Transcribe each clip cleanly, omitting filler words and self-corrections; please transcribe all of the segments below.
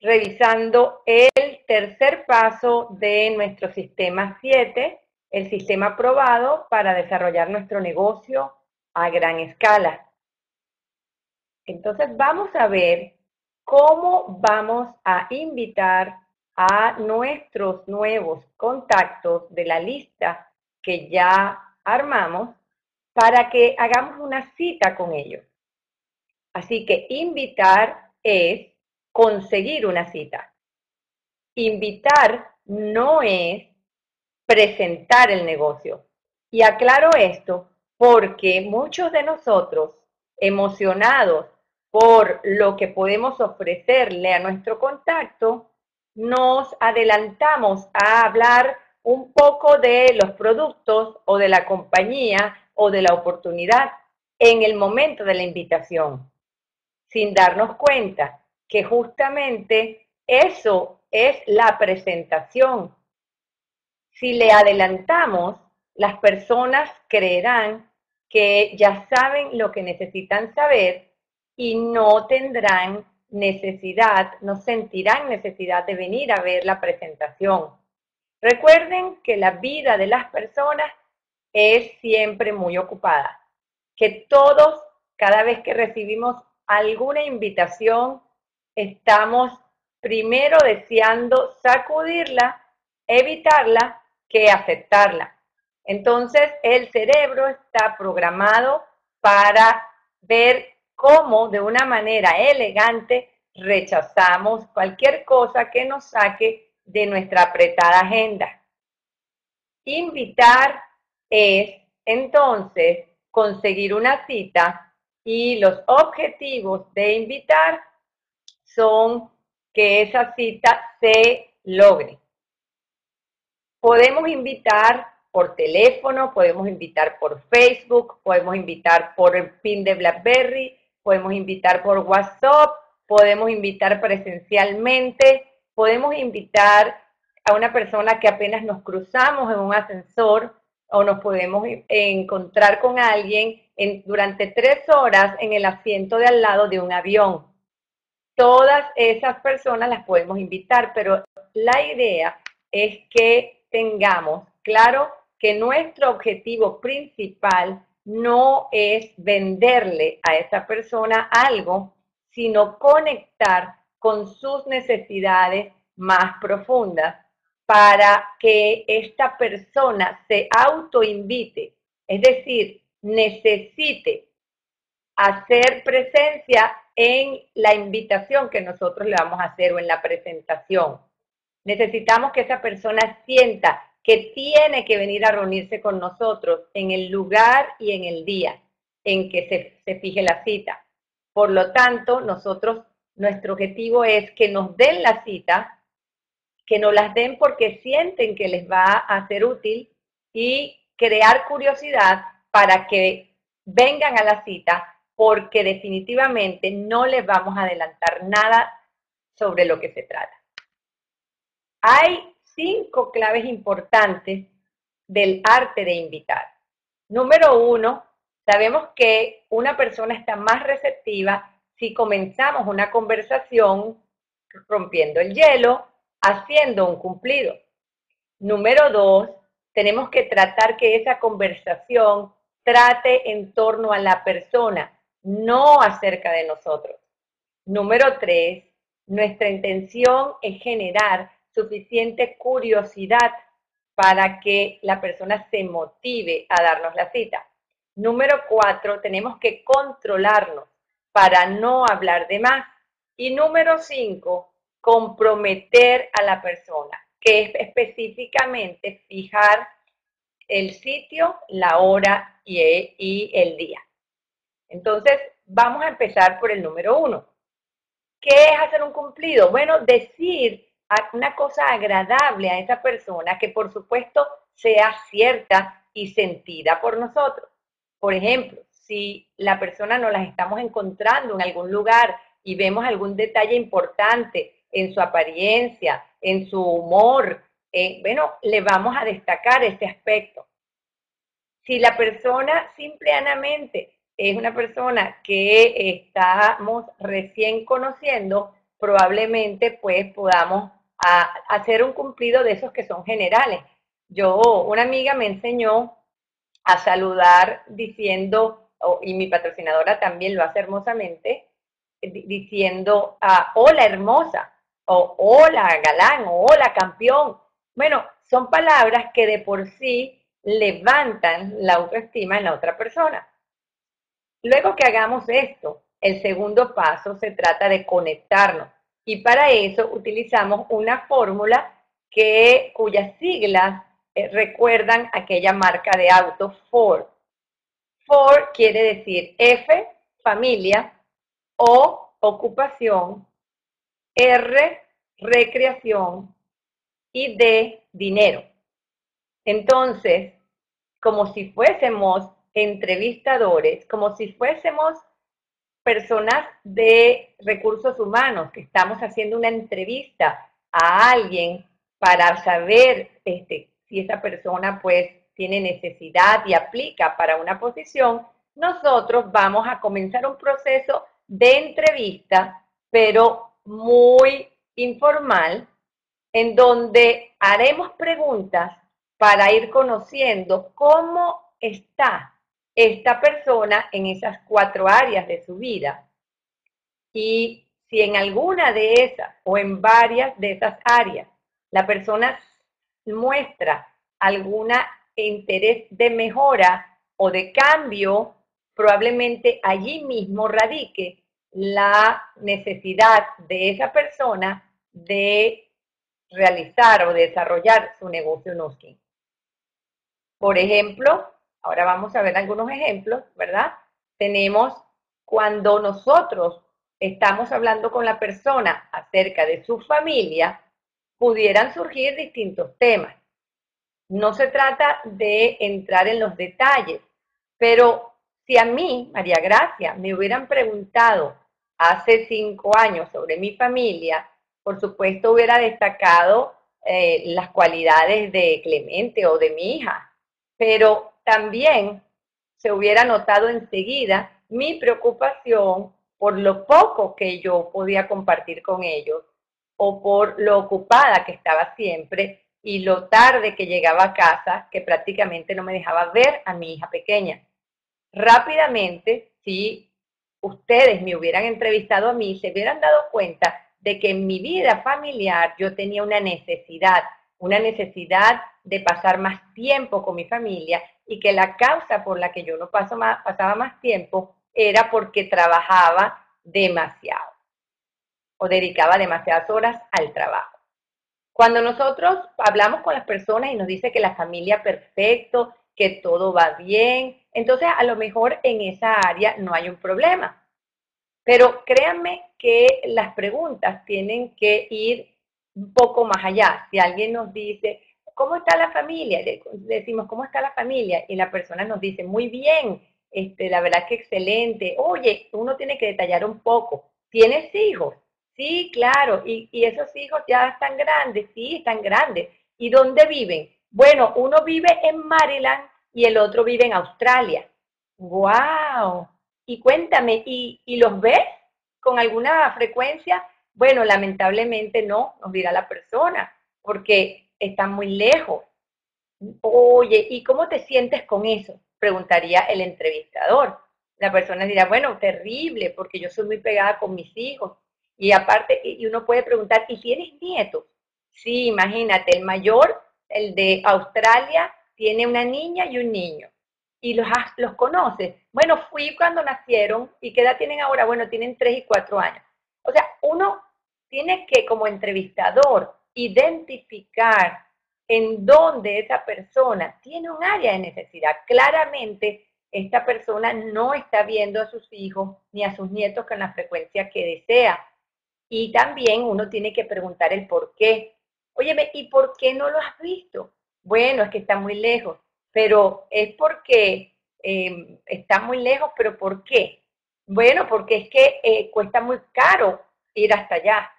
revisando el tercer paso de nuestro sistema 7, el sistema probado para desarrollar nuestro negocio a gran escala. Entonces vamos a ver cómo vamos a invitar a nuestros nuevos contactos de la lista que ya armamos para que hagamos una cita con ellos. Así que invitar es conseguir una cita. Invitar no es presentar el negocio. Y aclaro esto porque muchos de nosotros, emocionados por lo que podemos ofrecerle a nuestro contacto, nos adelantamos a hablar un poco de los productos o de la compañía o de la oportunidad en el momento de la invitación, sin darnos cuenta que justamente eso es la presentación. Si le adelantamos, las personas creerán que ya saben lo que necesitan saber y no tendrán necesidad, no sentirán necesidad de venir a ver la presentación. Recuerden que la vida de las personas es siempre muy ocupada, que todos, cada vez que recibimos alguna invitación, estamos primero deseando sacudirla, evitarla, que aceptarla. Entonces, el cerebro está programado para ver cómo de una manera elegante rechazamos cualquier cosa que nos saque de nuestra apretada agenda. Invitar es, entonces, conseguir una cita y los objetivos de invitar son que esa cita se logre. Podemos invitar por teléfono, podemos invitar por Facebook, podemos invitar por el PIN de BlackBerry, podemos invitar por WhatsApp, podemos invitar presencialmente, podemos invitar a una persona que apenas nos cruzamos en un ascensor o nos podemos encontrar con alguien durante 3 horas en el asiento de al lado de un avión. Todas esas personas las podemos invitar, pero la idea es que tengamos claro que nuestro objetivo principal no es venderle a esa persona algo, sino conectar con sus necesidades más profundas para que esta persona se autoinvite, es decir, necesite hacer presencia en la invitación que nosotros le vamos a hacer o en la presentación. Necesitamos que esa persona sienta que tiene que venir a reunirse con nosotros en el lugar y en el día en que se fije la cita. Por lo tanto, nuestro objetivo es que nos den la cita, que nos las den porque sienten que les va a ser útil y crear curiosidad para que vengan a la cita, porque definitivamente no les vamos a adelantar nada sobre lo que se trata. Hay 5 claves importantes del arte de invitar. Número 1, sabemos que una persona está más receptiva si comenzamos una conversación rompiendo el hielo, haciendo un cumplido. Número 2, tenemos que tratar que esa conversación trate en torno a la persona, no acerca de nosotros. Número 3, nuestra intención es generar suficiente curiosidad para que la persona se motive a darnos la cita. Número 4, tenemos que controlarnos para no hablar de más. Y número 5, comprometer a la persona, que es específicamente fijar el sitio, la hora y el día. Entonces, vamos a empezar por el número 1. ¿Qué es hacer un cumplido? Bueno, decir una cosa agradable a esa persona que por supuesto sea cierta y sentida por nosotros. Por ejemplo, si la persona nos las estamos encontrando en algún lugar y vemos algún detalle importante en su apariencia, en su humor, bueno, le vamos a destacar este aspecto. Si la persona simplemente es una persona que estamos recién conociendo, probablemente pues podamos hacer un cumplido de esos que son generales. Una amiga me enseñó a saludar diciendo, y mi patrocinadora también lo hace hermosamente, diciendo, hola hermosa, o hola galán, o hola campeón. Bueno, son palabras que de por sí levantan la autoestima en la otra persona. Luego que hagamos esto, el segundo paso se trata de conectarnos y para eso utilizamos una fórmula cuyas siglas recuerdan aquella marca de auto Ford. Ford quiere decir F, familia, O, ocupación, R, recreación y D, dinero. Entonces, como si fuésemos entrevistadores, como si fuésemos personas de recursos humanos, que estamos haciendo una entrevista a alguien para saber si esa persona pues tiene necesidad y aplica para una posición, nosotros vamos a comenzar un proceso de entrevista, pero muy informal, en donde haremos preguntas para ir conociendo cómo está esta persona en esas 4 áreas de su vida. Y si en alguna de esas o en varias de esas áreas la persona muestra algún interés de mejora o de cambio, probablemente allí mismo radique la necesidad de esa persona de realizar o desarrollar su negocio Nuskin. Por ejemplo, ahora vamos a ver algunos ejemplos, ¿verdad? Tenemos cuando nosotros estamos hablando con la persona acerca de su familia, pudieran surgir distintos temas. No se trata de entrar en los detalles, pero si a mí, María Gracia, me hubieran preguntado hace 5 años sobre mi familia, por supuesto hubiera destacado las cualidades de Clemente o de mi hija, pero también se hubiera notado enseguida mi preocupación por lo poco que yo podía compartir con ellos o por lo ocupada que estaba siempre y lo tarde que llegaba a casa, que prácticamente no me dejaba ver a mi hija pequeña. Rápidamente, si ustedes me hubieran entrevistado a mí, se hubieran dado cuenta de que en mi vida familiar yo tenía una necesidad de pasar más tiempo con mi familia y que la causa por la que yo no pasaba más tiempo era porque trabajaba demasiado o dedicaba demasiadas horas al trabajo. Cuando nosotros hablamos con las personas y nos dice que la familia perfecto, que todo va bien, entonces a lo mejor en esa área no hay un problema. Pero créanme que las preguntas tienen que ir un poco más allá. Si alguien nos dice, ¿cómo está la familia? Le decimos, ¿cómo está la familia? Y la persona nos dice, muy bien, la verdad que excelente. Oye, uno tiene que detallar un poco. ¿Tienes hijos? Sí, claro. ¿Y esos hijos ya están grandes? Sí, están grandes. ¿Y dónde viven? Bueno, uno vive en Maryland y el otro vive en Australia. ¡Wow! Y cuéntame, ¿y los ves con alguna frecuencia? Bueno, lamentablemente no, nos dirá la persona, porque están muy lejos. Oye, ¿y cómo te sientes con eso? Preguntaría el entrevistador. La persona dirá, bueno, terrible, porque yo soy muy pegada con mis hijos. Y aparte, y uno puede preguntar, ¿y tienes nietos? Sí, imagínate, el mayor, el de Australia, tiene una niña y un niño. ¿Y los conoces? Bueno, fui cuando nacieron. ¿Y qué edad tienen ahora? Bueno, tienen 3 y 4 años. O sea, uno tiene que, como entrevistador, identificar en donde esa persona tiene un área de necesidad. Claramente, esta persona no está viendo a sus hijos ni a sus nietos con la frecuencia que desea. Y también uno tiene que preguntar el por qué. Óyeme, ¿y por qué no lo has visto? Bueno, es que está muy lejos, pero es porque está muy lejos, pero ¿por qué? Bueno, porque es que cuesta muy caro ir hasta allá,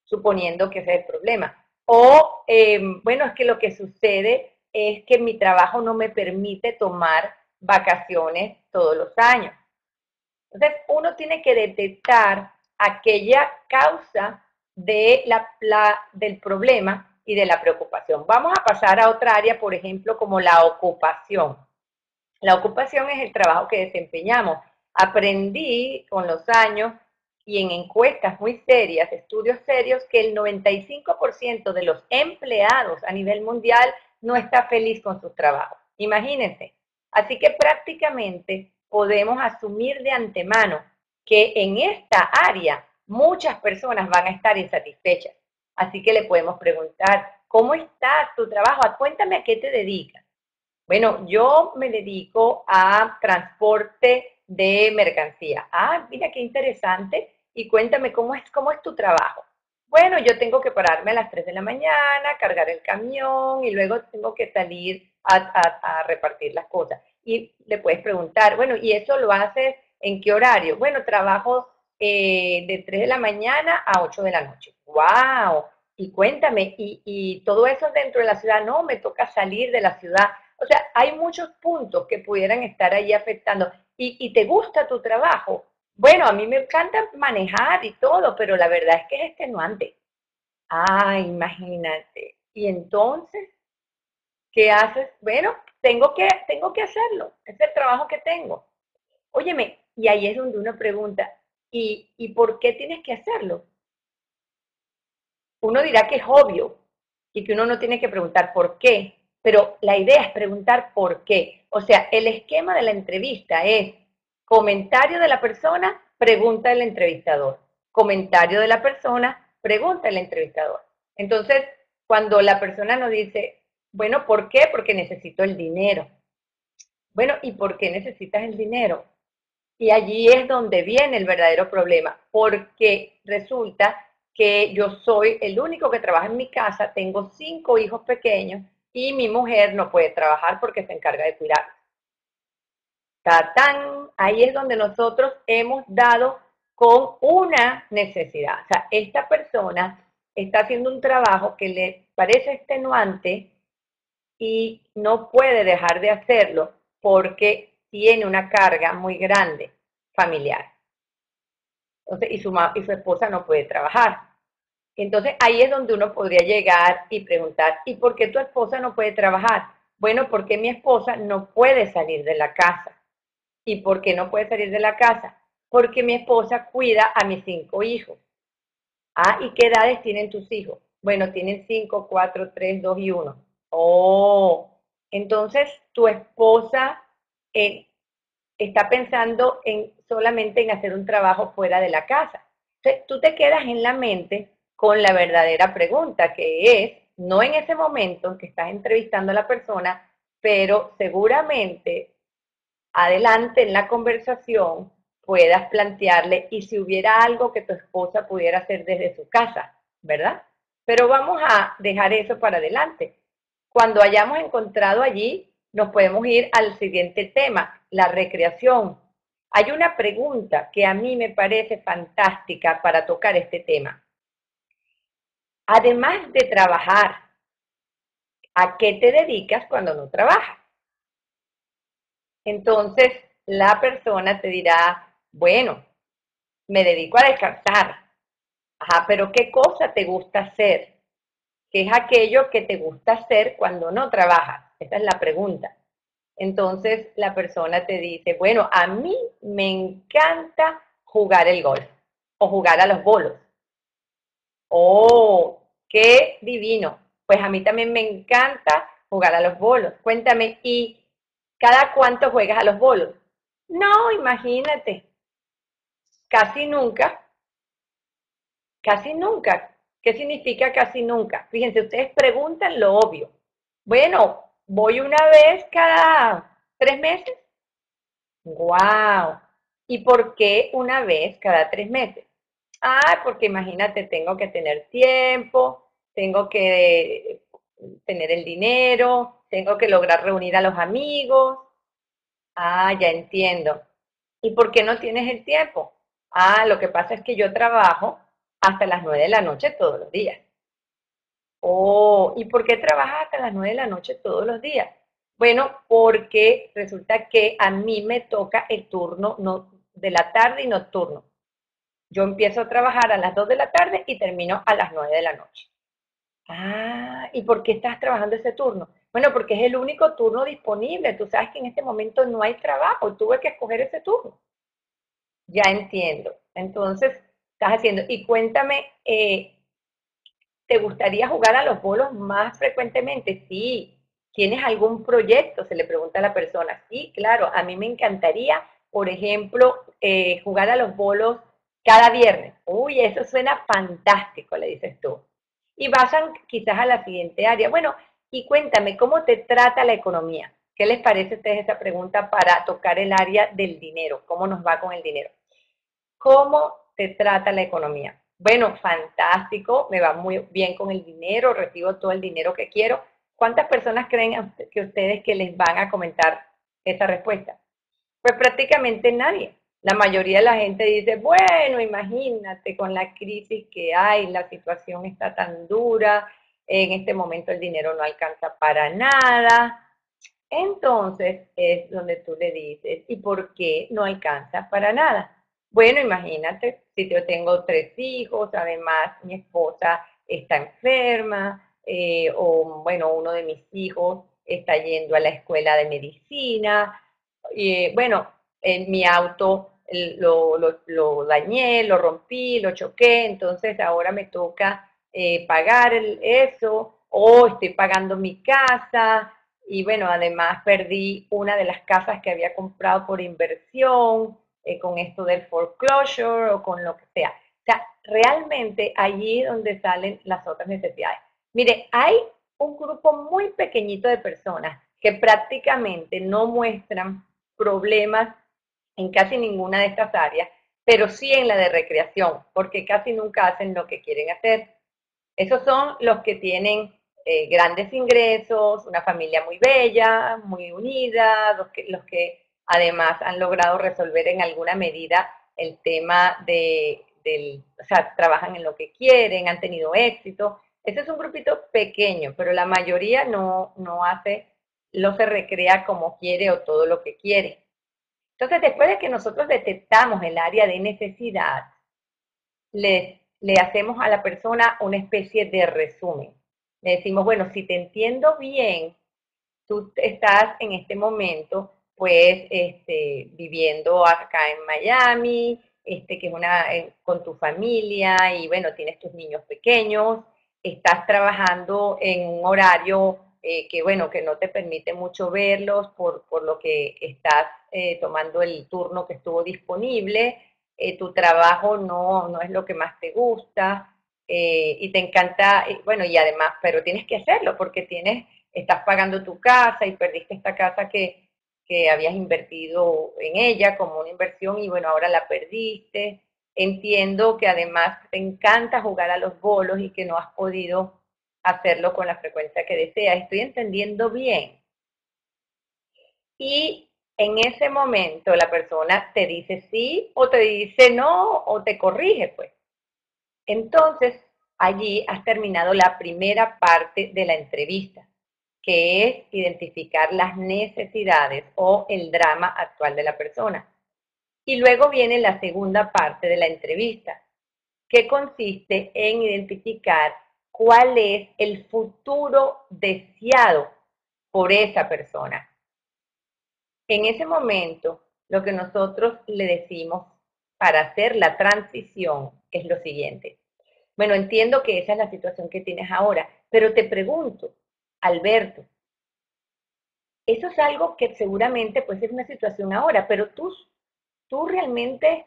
suponiendo que ese es el problema. O, bueno, es que lo que sucede es que mi trabajo no me permite tomar vacaciones todos los años. Entonces, uno tiene que detectar aquella causa de del problema y de la preocupación. Vamos a pasar a otra área, por ejemplo, como la ocupación. La ocupación es el trabajo que desempeñamos. Aprendí con los años y en encuestas muy serias, estudios serios, que el 95% de los empleados a nivel mundial no está feliz con su trabajo. Imagínense. Así que prácticamente podemos asumir de antemano que en esta área muchas personas van a estar insatisfechas. Así que le podemos preguntar, ¿cómo está tu trabajo? Cuéntame a qué te dedicas. Bueno, yo me dedico a transporte de mercancía. Ah, mira qué interesante. Y cuéntame cómo es tu trabajo. Bueno, yo tengo que pararme a las 3 de la mañana, cargar el camión y luego tengo que salir a repartir las cosas. Y le puedes preguntar, bueno, ¿y eso lo haces en qué horario? Bueno, trabajo de 3 de la mañana a 8 de la noche. ¡Wow! Y cuéntame, ¿y todo eso dentro de la ciudad? No, me toca salir de la ciudad. O sea, hay muchos puntos que pudieran estar ahí afectando. ¿Y te gusta tu trabajo? Bueno, a mí me encanta manejar y todo, pero la verdad es que es extenuante. Ah, imagínate. Y entonces, ¿qué haces? Bueno, tengo que hacerlo. Es el trabajo que tengo. Óyeme, y ahí es donde uno pregunta, ¿y por qué tienes que hacerlo? Uno dirá que es obvio y que uno no tiene que preguntar por qué, pero la idea es preguntar por qué. O sea, el esquema de la entrevista es comentario de la persona, pregunta del entrevistador. Comentario de la persona, pregunta el entrevistador. Entonces, cuando la persona nos dice, bueno, ¿por qué? Porque necesito el dinero. Bueno, ¿y por qué necesitas el dinero? Y allí es donde viene el verdadero problema, porque resulta que yo soy el único que trabaja en mi casa, tengo 5 hijos pequeños y mi mujer no puede trabajar porque se encarga de cuidarlos. ¡Tatán! Ahí es donde nosotros hemos dado con una necesidad. O sea, esta persona está haciendo un trabajo que le parece extenuante y no puede dejar de hacerlo porque tiene una carga muy grande familiar. Entonces, y su esposa no puede trabajar. Entonces, ahí es donde uno podría llegar y preguntar, ¿y por qué tu esposa no puede trabajar? Bueno, porque mi esposa no puede salir de la casa. ¿Y por qué no puede salir de la casa? Porque mi esposa cuida a mis 5 hijos. Ah, ¿y qué edades tienen tus hijos? Bueno, tienen 5, 4, 3, 2 y 1. Oh, entonces tu esposa eh, está pensando en solamente en hacer un trabajo fuera de la casa. Entonces, tú te quedas en la mente con la verdadera pregunta, que es, no en ese momento en que estás entrevistando a la persona, pero seguramente adelante en la conversación puedas plantearle y si hubiera algo que tu esposa pudiera hacer desde su casa, ¿verdad? Pero vamos a dejar eso para adelante. Cuando hayamos encontrado allí, nos podemos ir al siguiente tema, la recreación. Hay una pregunta que a mí me parece fantástica para tocar este tema. Además de trabajar, ¿a qué te dedicas cuando no trabajas? Entonces, la persona te dirá, bueno, me dedico a descansar. Ajá, pero ¿qué cosa te gusta hacer? ¿Qué es aquello que te gusta hacer cuando no trabajas? Esa es la pregunta. Entonces la persona te dice, bueno, a mí me encanta jugar el golf o jugar a los bolos. Oh, qué divino. Pues a mí también me encanta jugar a los bolos. Cuéntame, ¿y cada cuánto juegas a los bolos? No, imagínate, casi nunca, casi nunca. ¿Qué significa casi nunca? Fíjense, ustedes preguntan lo obvio. Bueno, voy una vez cada 3 meses. ¡Wow! ¿Y por qué una vez cada 3 meses? Ah, porque imagínate, tengo que tener tiempo, tengo que tener el dinero, tengo que lograr reunir a los amigos. Ah, ya entiendo. ¿Y por qué no tienes el tiempo? Ah, lo que pasa es que yo trabajo hasta las 9 de la noche todos los días. Oh, ¿y por qué trabajas hasta las 9 de la noche todos los días? Bueno, porque resulta que a mí me toca el turno de la tarde y nocturno. Yo empiezo a trabajar a las 2 de la tarde y termino a las 9 de la noche. Ah, ¿y por qué estás trabajando ese turno? Bueno, porque es el único turno disponible. Tú sabes que en este momento no hay trabajo, tuve que escoger ese turno. Ya entiendo. Entonces, estás haciendo. Y cuéntame, ¿te gustaría jugar a los bolos más frecuentemente? Sí. ¿Tienes algún proyecto? Se le pregunta a la persona. Sí, claro, a mí me encantaría, por ejemplo, jugar a los bolos cada viernes. Uy, eso suena fantástico, le dices tú. Y vayan quizás a la siguiente área. Bueno, y cuéntame, ¿cómo te trata la economía? ¿Qué les parece a ustedes esa pregunta para tocar el área del dinero? ¿Cómo nos va con el dinero? ¿Cómo te trata la economía? Bueno, fantástico, me va muy bien con el dinero, recibo todo el dinero que quiero. ¿Cuántas personas creen que ustedes que les van a comentar esa respuesta? Pues prácticamente nadie. La mayoría de la gente dice, bueno, imagínate con la crisis que hay, la situación está tan dura, en este momento el dinero no alcanza para nada. Entonces es donde tú le dices, ¿y por qué no alcanza para nada? Bueno, imagínate, si yo tengo 3 hijos, además mi esposa está enferma, o bueno, uno de mis hijos está yendo a la escuela de medicina, y bueno, en mi auto lo dañé, lo rompí, lo choqué, entonces ahora me toca pagar eso, o estoy pagando mi casa, y bueno, además perdí una de las casas que había comprado por inversión, con esto del foreclosure o con lo que sea. O sea, realmente allí es donde salen las otras necesidades. Mire, hay un grupo muy pequeñito de personas que prácticamente no muestran problemas en casi ninguna de estas áreas, pero sí en la de recreación, porque casi nunca hacen lo que quieren hacer. Esos son los que tienen grandes ingresos, una familia muy bella, muy unida, los que además han logrado resolver en alguna medida el tema o sea, trabajan en lo que quieren, han tenido éxito. Ese es un grupito pequeño, pero la mayoría no se recrea como quiere o todo lo que quiere. Entonces, después de que nosotros detectamos el área de necesidad, le hacemos a la persona una especie de resumen. Le decimos, bueno, si te entiendo bien, tú estás en este momento, pues, viviendo acá en Miami, que es con tu familia y bueno, tienes tus niños pequeños, estás trabajando en un horario que bueno, que no te permite mucho verlos por lo que estás tomando el turno que estuvo disponible, tu trabajo no es lo que más te gusta, y te encanta, bueno, y además, pero tienes que hacerlo porque estás pagando tu casa y perdiste esta casa que habías invertido en ella como una inversión y bueno, ahora la perdiste. Entiendo que además te encanta jugar a los bolos y que no has podido hacerlo con la frecuencia que deseas. Estoy entendiendo bien. Y en ese momento la persona te dice sí o te dice no o te corrige, pues. Entonces, allí has terminado la primera parte de la entrevista, que es identificar las necesidades o el drama actual de la persona. Y luego viene la segunda parte de la entrevista, que consiste en identificar cuál es el futuro deseado por esa persona. En ese momento, lo que nosotros le decimos para hacer la transición es lo siguiente. Bueno, entiendo que esa es la situación que tienes ahora, pero te pregunto, Alberto, eso es algo que seguramente pues es una situación ahora, pero tú realmente,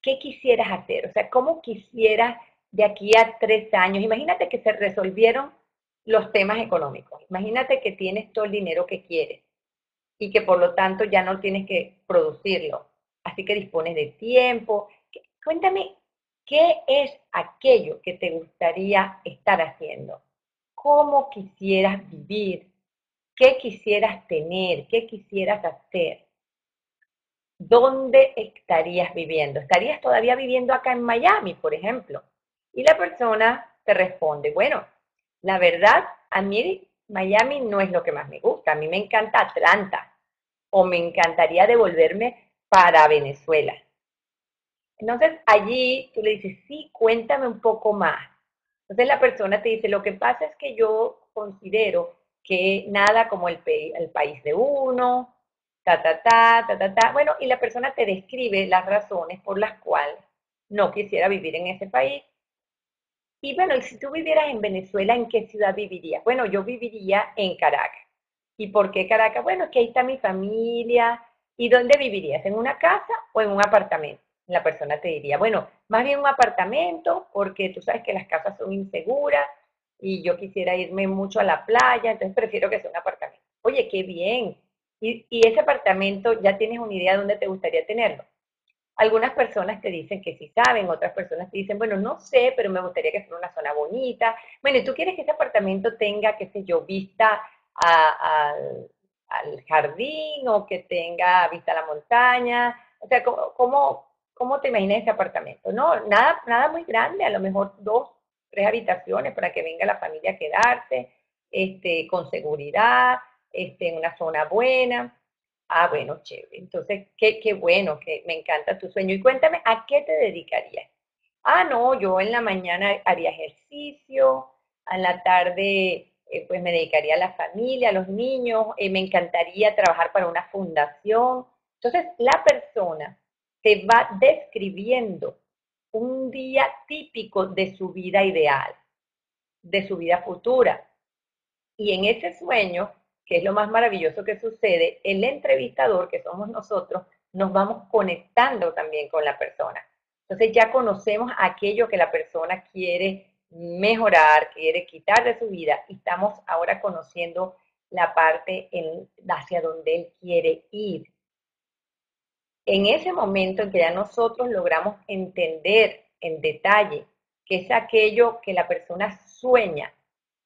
¿qué quisieras hacer? O sea, ¿cómo quisieras de aquí a 3 años? Imagínate que se resolvieron los temas económicos. Imagínate que tienes todo el dinero que quieres y que por lo tanto ya no tienes que producirlo. Así que dispones de tiempo. Cuéntame, ¿qué es aquello que te gustaría estar haciendo? ¿Cómo quisieras vivir? ¿Qué quisieras tener? ¿Qué quisieras hacer? ¿Dónde estarías viviendo? ¿Estarías todavía viviendo acá en Miami, por ejemplo? Y la persona te responde, bueno, la verdad, a mí Miami no es lo que más me gusta, a mí me encanta Atlanta o me encantaría devolverme para Venezuela. Entonces allí tú le dices, sí, cuéntame un poco más. Entonces la persona te dice, lo que pasa es que yo considero que nada como el país de uno, ta. Bueno, y la persona te describe las razones por las cuales no quisiera vivir en ese país. Y bueno, y si tú vivieras en Venezuela, ¿en qué ciudad vivirías? Bueno, yo viviría en Caracas. ¿Y por qué Caracas? Bueno, es que ahí está mi familia. ¿Y dónde vivirías? ¿En una casa o en un apartamento? La persona te diría, bueno, más bien un apartamento, porque tú sabes que las casas son inseguras y yo quisiera irme mucho a la playa, entonces prefiero que sea un apartamento. Oye, qué bien. Y ese apartamento, ¿ya tienes una idea de dónde te gustaría tenerlo? Algunas personas te dicen que sí saben, otras personas te dicen, bueno, no sé, pero me gustaría que fuera una zona bonita. Bueno, y tú quieres que ese apartamento tenga, qué sé yo, vista al jardín o que tenga vista a la montaña. O sea, ¿cómo te imaginas ese apartamento? No, nada muy grande, a lo mejor 2, 3 habitaciones para que venga la familia a quedarse, con seguridad, en una zona buena. Ah, bueno, chévere. Entonces, qué bueno, que me encanta tu sueño. Y cuéntame, ¿a qué te dedicarías? Ah, no, yo en la mañana haría ejercicio, en la tarde pues me dedicaría a la familia, a los niños, me encantaría trabajar para una fundación. Entonces, la persona te va describiendo un día típico de su vida ideal, de su vida futura. Y en ese sueño, que es lo más maravilloso que sucede, el entrevistador, que somos nosotros, nos vamos conectando también con la persona. Entonces ya conocemos aquello que la persona quiere mejorar, quiere quitar de su vida y estamos ahora conociendo la parte hacia donde él quiere ir. En ese momento en que ya nosotros logramos entender en detalle qué es aquello que la persona sueña,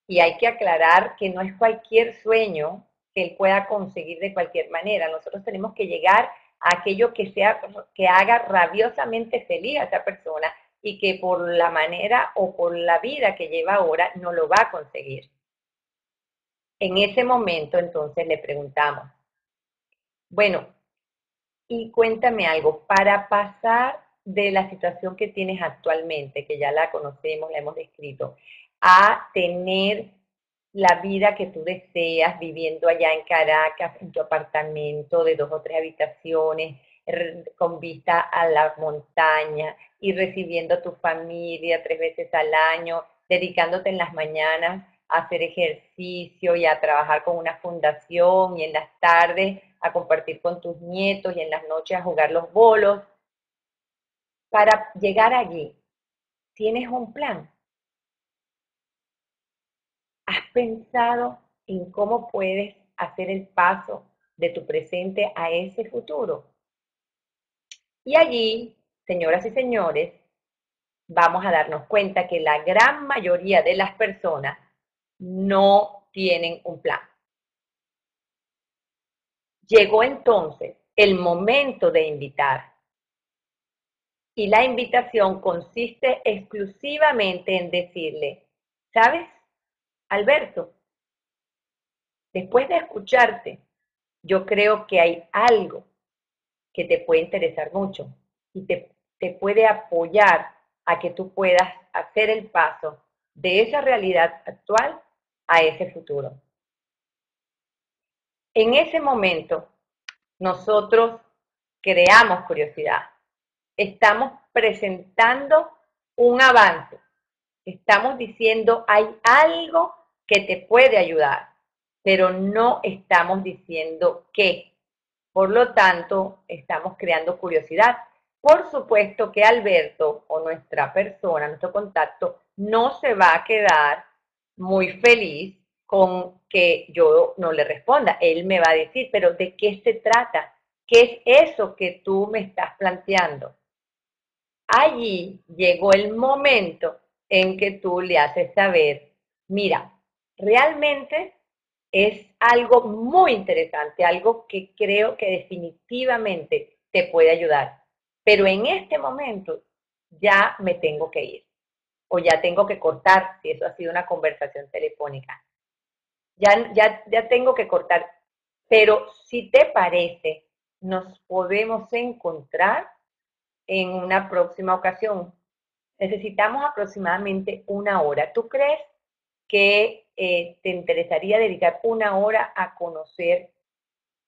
y hay que aclarar que no es cualquier sueño que él pueda conseguir de cualquier manera. Nosotros tenemos que llegar a aquello que haga rabiosamente feliz a esa persona y que por la manera o por la vida que lleva ahora no lo va a conseguir. En ese momento entonces le preguntamos, bueno, y cuéntame algo, para pasar de la situación que tienes actualmente, que ya la conocemos, la hemos descrito, a tener la vida que tú deseas viviendo allá en Caracas, en tu apartamento de 2 o 3 habitaciones, con vista a la montaña y recibiendo a tu familia 3 veces al año, dedicándote en las mañanas a hacer ejercicio y a trabajar con una fundación y en las tardes a compartir con tus nietos y en las noches a jugar los bolos. Para llegar allí, ¿tienes un plan? ¿Has pensado en cómo puedes hacer el paso de tu presente a ese futuro? Y allí, señoras y señores, vamos a darnos cuenta que la gran mayoría de las personas no tienen un plan. Llegó entonces el momento de invitar. Y la invitación consiste exclusivamente en decirle, ¿sabes, Alberto? Después de escucharte, yo creo que hay algo que te puede interesar mucho y te puede apoyar a que tú puedas hacer el paso de esa realidad actual a ese futuro. En ese momento, nosotros creamos curiosidad. Estamos presentando un avance. Estamos diciendo hay algo que te puede ayudar, pero no estamos diciendo qué. Por lo tanto, estamos creando curiosidad. Por supuesto que Alberto o nuestra persona, nuestro contacto, no se va a quedar muy feliz con que yo no le responda. Él me va a decir, pero ¿de qué se trata? ¿Qué es eso que tú me estás planteando? Allí llegó el momento en que tú le haces saber, mira, realmente es algo muy interesante, algo que creo que definitivamente te puede ayudar. Pero en este momento ya me tengo que ir o ya tengo que cortar, si eso ha sido una conversación telefónica. Ya tengo que cortar. Pero si te parece, nos podemos encontrar en una próxima ocasión. Necesitamos aproximadamente una hora. ¿Tú crees que te interesaría dedicar una hora a conocer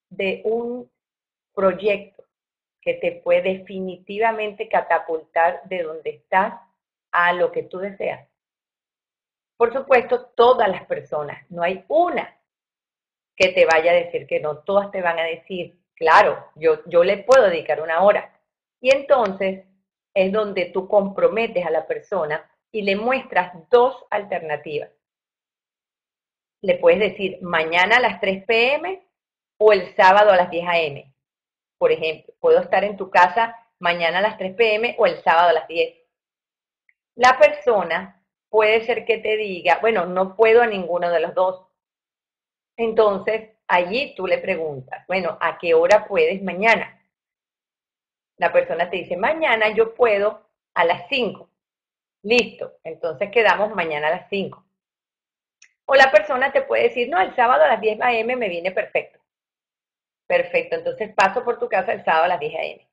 de un proyecto que te puede definitivamente catapultar de donde estás a lo que tú deseas? Por supuesto, todas las personas, no hay una que te vaya a decir que no, todas te van a decir, claro, yo le puedo dedicar una hora. Y entonces es donde tú comprometes a la persona y le muestras dos alternativas. Le puedes decir mañana a las 3 p.m. o el sábado a las 10 a.m. Por ejemplo, puedo estar en tu casa mañana a las 3 p.m. o el sábado a las 10. La persona puede ser que te diga, bueno, no puedo a ninguno de los dos. Entonces, allí tú le preguntas, bueno, ¿a qué hora puedes mañana? La persona te dice, mañana yo puedo a las 5. Listo, entonces quedamos mañana a las 5. O la persona te puede decir, no, el sábado a las 10 a.m. me viene perfecto. Perfecto, entonces paso por tu casa el sábado a las 10 a.m.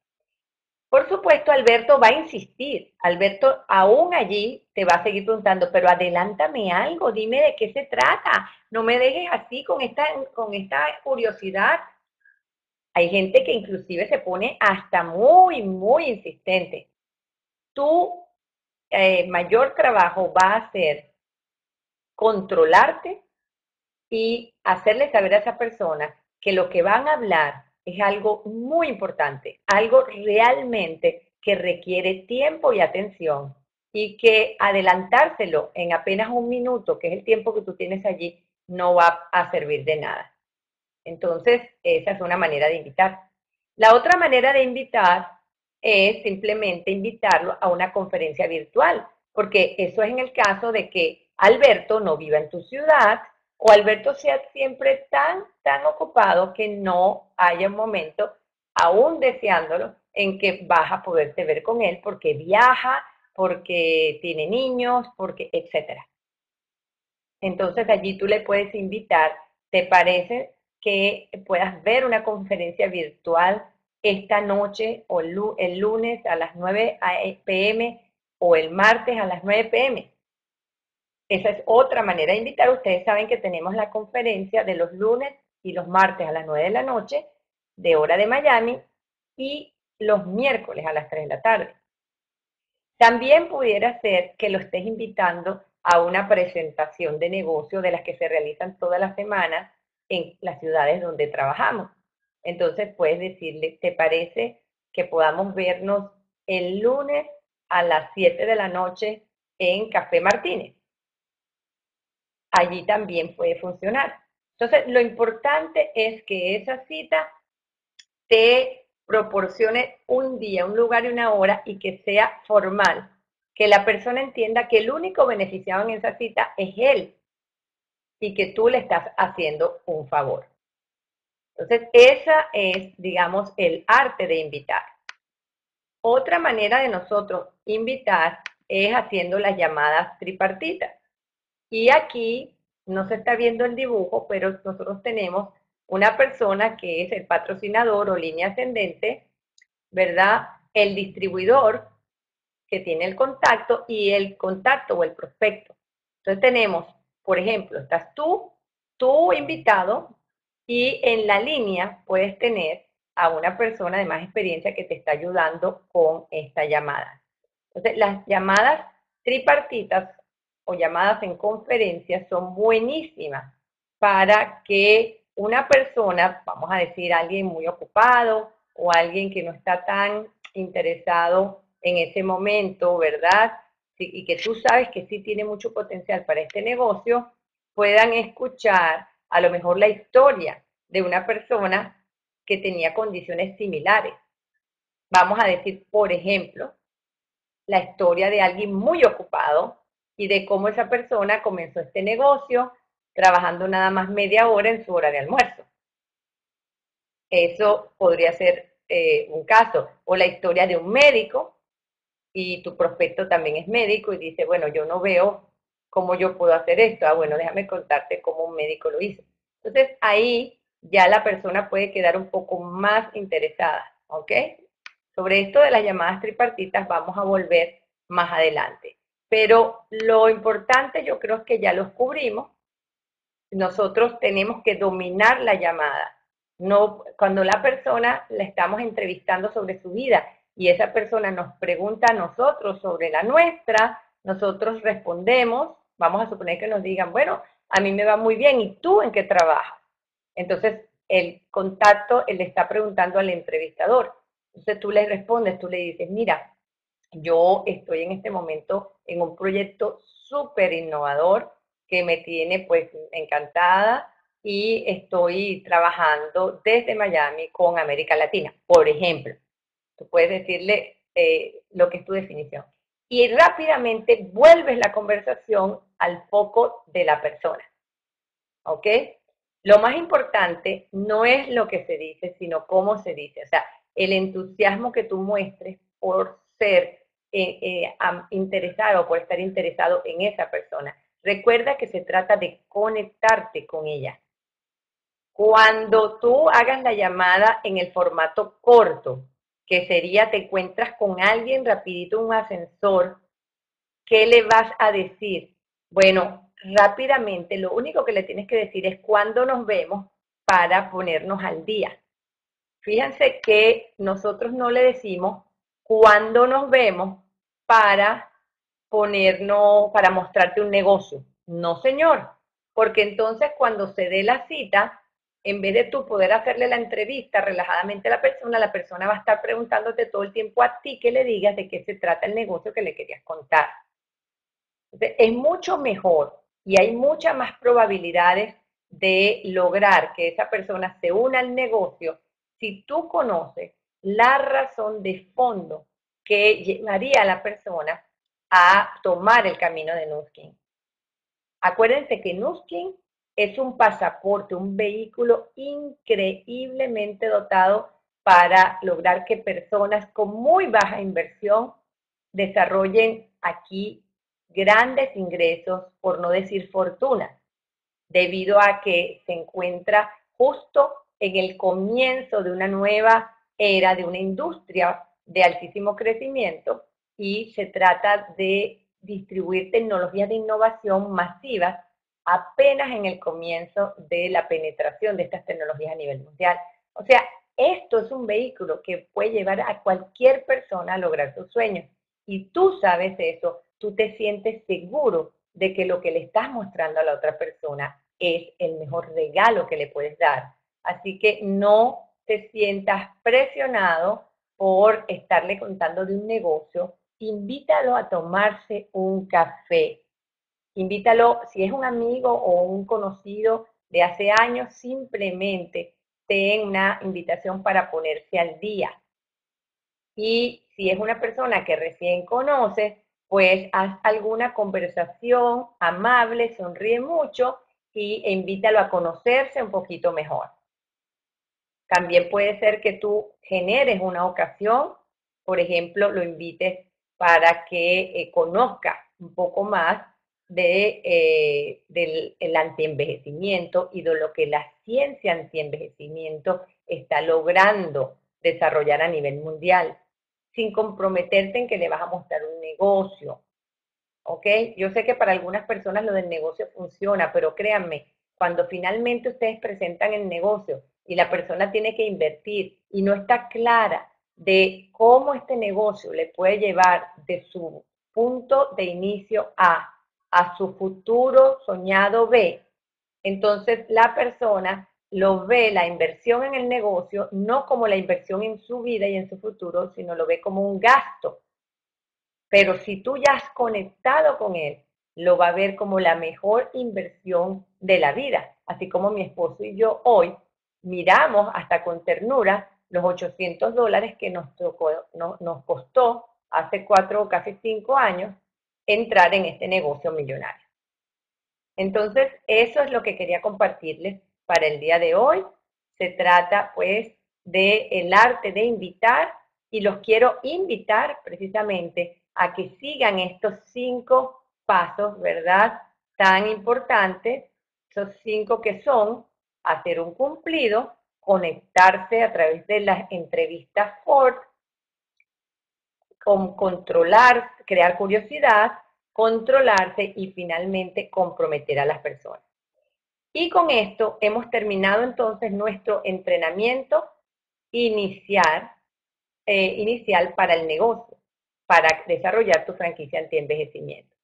Por supuesto, Alberto va a insistir. Alberto aún allí te va a seguir preguntando, pero adelántame algo, dime de qué se trata. No me dejes así con esta curiosidad. Hay gente que inclusive se pone hasta muy, muy insistente. Tu mayor trabajo va a ser controlarte y hacerle saber a esa persona que lo que van a hablar es algo muy importante, algo realmente que requiere tiempo y atención y que adelantárselo en apenas un minuto, que es el tiempo que tú tienes allí, no va a servir de nada. Entonces, esa es una manera de invitar. La otra manera de invitar es simplemente invitarlo a una conferencia virtual, porque eso es en el caso de que Alberto no viva en tu ciudad o Alberto sea siempre tan ocupado que no haya un momento, aún deseándolo, en que vas a poderte ver con él porque viaja, porque tiene niños, porque etcétera. Entonces allí tú le puedes invitar, ¿te parece que puedas ver una conferencia virtual esta noche o el lunes a las 9 p.m. o el martes a las 9 p.m.? Esa es otra manera de invitar. Ustedes saben que tenemos la conferencia de los lunes y los martes a las 9 de la noche, de hora de Miami, y los miércoles a las 3 de la tarde. También pudiera ser que lo estés invitando a una presentación de negocio de las que se realizan todas las semanas en las ciudades donde trabajamos. Entonces puedes decirle, ¿te parece que podamos vernos el lunes a las 7 de la noche en Café Martínez? Allí también puede funcionar. Entonces, lo importante es que esa cita te proporcione un día, un lugar y una hora y que sea formal, que la persona entienda que el único beneficiado en esa cita es él y que tú le estás haciendo un favor. Entonces, esa es, digamos, el arte de invitar. Otra manera de nosotros invitar es haciendo las llamadas tripartitas. Y aquí no se está viendo el dibujo, pero nosotros tenemos una persona que es el patrocinador o línea ascendente, ¿verdad? El distribuidor que tiene el contacto y el contacto o el prospecto. Entonces tenemos, por ejemplo, estás tú, tu invitado, y en la línea puedes tener a una persona de más experiencia que te está ayudando con esta llamada. Entonces, las llamadas tripartitas o llamadas en conferencia son buenísimas para que una persona, vamos a decir, alguien muy ocupado o alguien que no está tan interesado en ese momento, ¿verdad? Y que tú sabes que sí tiene mucho potencial para este negocio, puedan escuchar a lo mejor la historia de una persona que tenía condiciones similares. Vamos a decir, por ejemplo, la historia de alguien muy ocupado y de cómo esa persona comenzó este negocio trabajando nada más media hora en su hora de almuerzo. Eso podría ser un caso. O la historia de un médico y tu prospecto también es médico y dice, bueno, yo no veo cómo yo puedo hacer esto. Ah, bueno, déjame contarte cómo un médico lo hizo. Entonces ahí ya la persona puede quedar un poco más interesada, ¿ok? Sobre esto de las llamadas tripartitas vamos a volver más adelante. Pero lo importante yo creo que ya los cubrimos. Nosotros tenemos que dominar la llamada. No, cuando la persona la estamos entrevistando sobre su vida y esa persona nos pregunta a nosotros sobre la nuestra, nosotros respondemos, vamos a suponer que nos digan, bueno, a mí me va muy bien, ¿y tú en qué trabajas? Entonces, el contacto, él le está preguntando al entrevistador. Entonces tú le respondes, tú le dices, mira, yo estoy en este momento en un proyecto súper innovador que me tiene pues encantada y estoy trabajando desde Miami con América Latina, por ejemplo. Tú puedes decirle lo que es tu definición. Y rápidamente vuelves la conversación al foco de la persona. ¿Ok? Lo más importante no es lo que se dice, sino cómo se dice. O sea, el entusiasmo que tú muestres por ser interesado, por estar interesado en esa persona. Recuerda que se trata de conectarte con ella. Cuando tú hagas la llamada en el formato corto, que sería te encuentras con alguien rapidito en un ascensor, ¿qué le vas a decir? Bueno, rápidamente, lo único que le tienes que decir es cuándo nos vemos para ponernos al día. Fíjense que nosotros no le decimos cuándo nos vemos para ponernos, para mostrarte un negocio. No, señor, porque entonces cuando se dé la cita, en vez de tú poder hacerle la entrevista relajadamente a la persona va a estar preguntándote todo el tiempo a ti que le digas de qué se trata el negocio que le querías contar. Entonces, es mucho mejor y hay muchas más probabilidades de lograr que esa persona se una al negocio si tú conoces la razón de fondo que llevaría a la persona a tomar el camino de Nuskin. Acuérdense que Nuskin es un pasaporte, un vehículo increíblemente dotado para lograr que personas con muy baja inversión desarrollen aquí grandes ingresos, por no decir fortuna, debido a que se encuentra justo en el comienzo de una nueva era, de una industria de altísimo crecimiento y se trata de distribuir tecnologías de innovación masivas apenas en el comienzo de la penetración de estas tecnologías a nivel mundial. O sea, esto es un vehículo que puede llevar a cualquier persona a lograr sus sueños. Y tú sabes eso, tú te sientes seguro de que lo que le estás mostrando a la otra persona es el mejor regalo que le puedes dar. Así que no te sientas presionado por estarle contando de un negocio. Invítalo a tomarse un café. Invítalo, si es un amigo o un conocido de hace años, simplemente ten una invitación para ponerse al día. Y si es una persona que recién conoces, pues haz alguna conversación amable, sonríe mucho e invítalo a conocerse un poquito mejor. También puede ser que tú generes una ocasión, por ejemplo, lo invites para que conozca un poco más del antienvejecimiento y de lo que la ciencia antienvejecimiento está logrando desarrollar a nivel mundial, sin comprometerte en que le vas a mostrar un negocio, ¿ok? Yo sé que para algunas personas lo del negocio funciona, pero créanme, cuando finalmente ustedes presentan el negocio y la persona tiene que invertir y no está clara de cómo este negocio le puede llevar de su punto de inicio a su futuro soñado B, entonces la persona lo ve la inversión en el negocio no como la inversión en su vida y en su futuro, sino lo ve como un gasto. Pero si tú ya has conectado con él, lo va a ver como la mejor inversión de la vida. Así como mi esposo y yo hoy miramos hasta con ternura los $800 que nos costó hace 4 o casi 5 años entrar en este negocio millonario. Entonces, eso es lo que quería compartirles para el día de hoy. Se trata pues de el arte de invitar y los quiero invitar precisamente a que sigan estos 5 pasos, ¿verdad? Tan importantes, esos 5 que son hacer un cumplido, conectarse a través de las entrevistas Ford, controlar, crear curiosidad, controlarse y finalmente comprometer a las personas. Y con esto hemos terminado entonces nuestro entrenamiento inicial para el negocio, para desarrollar tu franquicia anti-envejecimiento.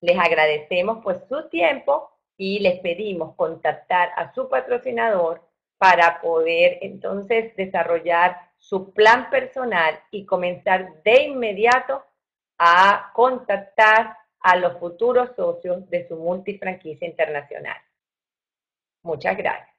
Les agradecemos pues su tiempo y les pedimos contactar a su patrocinador para poder entonces desarrollar su plan personal y comenzar de inmediato a contactar a los futuros socios de su multifranquicia internacional. Muchas gracias.